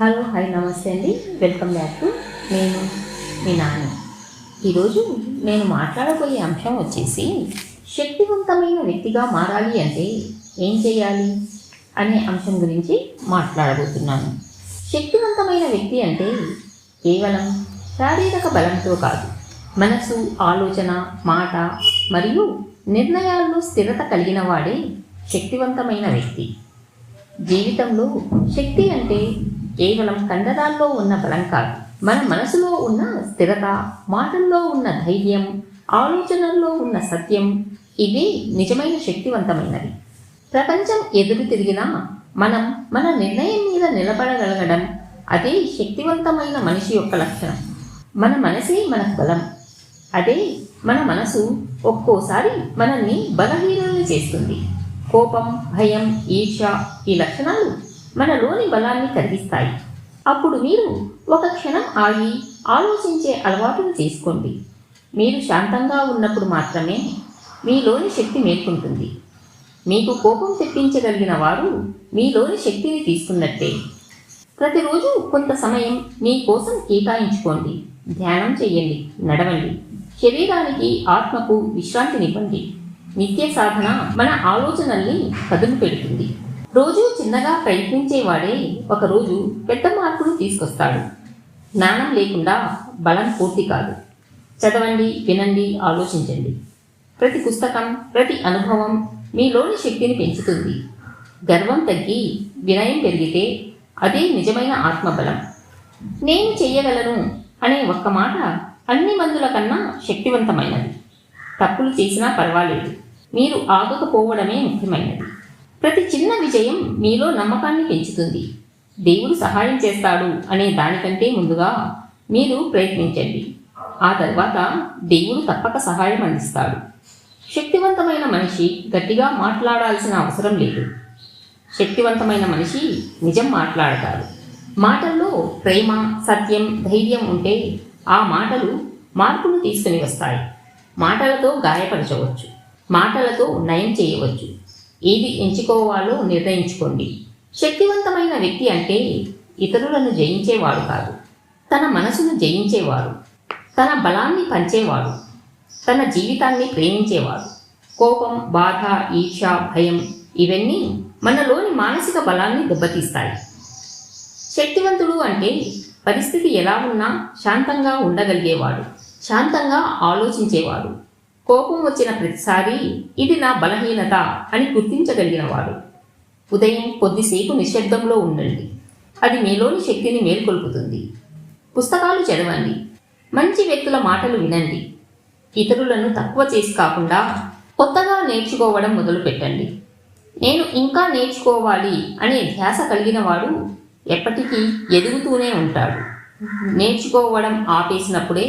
Hello hi నమస్తే అండి, welcome back to నేను మీ నాని. ఈరోజు నేను మాట్లాడబోయే అంశం వచ్చేసి శక్తివంతమైన వ్యక్తిగా మారాలి అంటే ఏం చేయాలి అనే అంశం గురించి మాట్లాడబోతున్నాను. శక్తివంతమైన వ్యక్తి అంటే కేవలం శారీరక బలంతో కాదు, మనసు, ఆలోచన, మాట మరియు నిర్ణయాల్లో స్థిరత కలిగిన వాడే శక్తివంతమైన వ్యక్తి. జీవితంలో శక్తి అంటే కేవలం కండరాల్లో ఉన్న బలం కాదు, మన మనసులో ఉన్న స్థిరత, మాటల్లో ఉన్న ధైర్యం, ఆలోచనల్లో ఉన్న సత్యం, ఇవే నిజమైన శక్తివంతమైనవి. ప్రపంచం ఎదురు తిరిగినా మనం మన నిర్ణయం మీద నిలబడగలగడం, అదే శక్తివంతమైన మనిషి యొక్క లక్షణం. మన మనసే మనకు బలం. అదే మన మనసు ఒక్కోసారి మనల్ని బలహీనుల్ని చేస్తుంది. కోపం, భయం, ఈర్ష్య ఈ లక్షణాలు మనలోని బలాన్ని కరిగిస్తాయి. అప్పుడు మీరు ఒక క్షణం ఆగి ఆలోచించే అలవాటును చేసుకోండి. మీరు శాంతంగా ఉన్నప్పుడు మాత్రమే మీలోని శక్తి మేల్కొంటుంది. మీకు కోపం తెప్పించగలిగిన వారు మీలోని శక్తిని తీసుకున్నట్టే. ప్రతిరోజు కొంత సమయం మీ కోసం కేటాయించుకోండి. ధ్యానం చేయండి, నడవండి. శరీరానికి, ఆత్మకు విశ్రాంతినివ్వండి. నిత్య సాధన మన ఆలోచనల్ని కదులు పెడుతుంది. రోజు చిన్నగా ప్రయత్నించేవాడే ఒకరోజు పెద్ద మార్పులు తీసుకొస్తాడు. జ్ఞానం లేకుండా బలం పూర్తి కాదు. చదవండి, వినండి, ఆలోచించండి. ప్రతి పుస్తకం, ప్రతి అనుభవం మీలోని శక్తిని పెంచుతుంది. గర్వం తగ్గి వినయం పెరిగితే అదే నిజమైన ఆత్మబలం. నేను చెయ్యగలను అనే ఒక్క మాట అన్ని మందుల కన్నా శక్తివంతమైనది. తప్పులు చేసినా పర్వాలేదు, మీరు ఆగకపోవడమే ముఖ్యమైనది. ప్రతి చిన్న విజయం మీలో నమ్మకాన్ని పెంచుతుంది. దేవుడు సహాయం చేస్తాడు అనే దానికంటే ముందుగా మీరు ప్రయత్నించండి. ఆ తర్వాత దేవుడు తప్పక సహాయం అందిస్తాడు. శక్తివంతమైన మనిషి గట్టిగా మాట్లాడాల్సిన అవసరం లేదు. శక్తివంతమైన మనిషి నిజం మాట్లాడతాడు. మాటల్లో ప్రేమ, సత్యం, ధైర్యం ఉంటే ఆ మాటలు మార్పును తీసుకుని వస్తాయి. మాటలతో గాయపరచవచ్చు, మాటలతో నయం చేయవచ్చు. ఏది ఎంచుకోవాలో నిర్ణయించుకోండి. శక్తివంతమైన వ్యక్తి అంటే ఇతరులను జయించేవాడు కాదు, తన మనసును జయించేవాడు, తన బలాన్ని పంచేవాడు, తన జీవితాన్ని ప్రేమించేవాడు. కోపం, బాధ, ఈర్ష్య, భయం ఇవన్నీ మనలోని మానసిక బలాన్ని దెబ్బతీస్తాయి. శక్తివంతుడు అంటే పరిస్థితి ఎలా ఉన్నా శాంతంగా ఉండగలిగేవాడు, శాంతంగా ఆలోచించేవాడు. కోపం వచ్చిన ప్రతిసారి ఇది నా బలహీనత అని గుర్తించగలిగినవాడు. ఉదయం కొద్దిసేపు నిశ్శబ్దంలో ఉండండి, అది మీలోని శక్తిని మేల్కొల్పుతుంది. పుస్తకాలు చదవండి, మంచి వ్యక్తుల మాటలు వినండి. ఇతరులను తక్కువ చేసి కాకుండా కొత్తగా నేర్చుకోవడం మొదలుపెట్టండి. నేను ఇంకా నేర్చుకోవాలి అనే ధ్యాస కలిగిన వాడు ఎప్పటికీ ఎదుగుతూనే ఉంటాడు. నేర్చుకోవడం ఆపేసినప్పుడే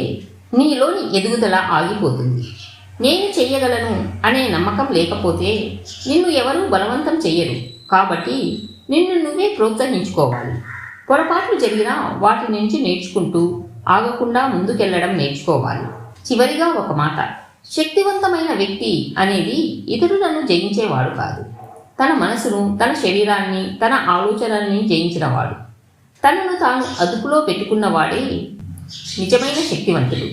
నీలోని ఎదుగుదల ఆగిపోతుంది. నేను చెయ్యగలను అనే నమ్మకం లేకపోతే నిన్ను ఎవరూ బలవంతం చెయ్యరు. కాబట్టి నిన్ను నువ్వే ప్రోత్సహించుకోవాలి. పొరపాట్లు జరిగినా వాటి నుంచి నేర్చుకుంటూ ఆగకుండా ముందుకెళ్లడం నేర్చుకోవాలి. చివరిగా ఒక మాట, శక్తివంతమైన వ్యక్తి అనేది ఇతరులను జయించేవాడు కాదు, తన మనసును, తన శరీరాన్ని, తన ఆలోచనల్ని జయించినవాడు. తనను తాను అదుపులో పెట్టుకున్నవాడే నిజమైన శక్తివంతుడు.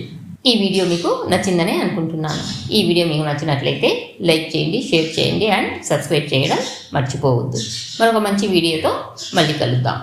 ఈ వీడియో మీకు నచ్చిందనే అనుకుంటున్నాను. ఈ వీడియో మీకు నచ్చినట్లయితే లైక్ చేయండి, షేర్ చేయండి అండ్ సబ్స్క్రైబ్ చేయడం మర్చిపోవద్దు. మరొక మంచి వీడియోతో మళ్ళీ కలుద్దాం.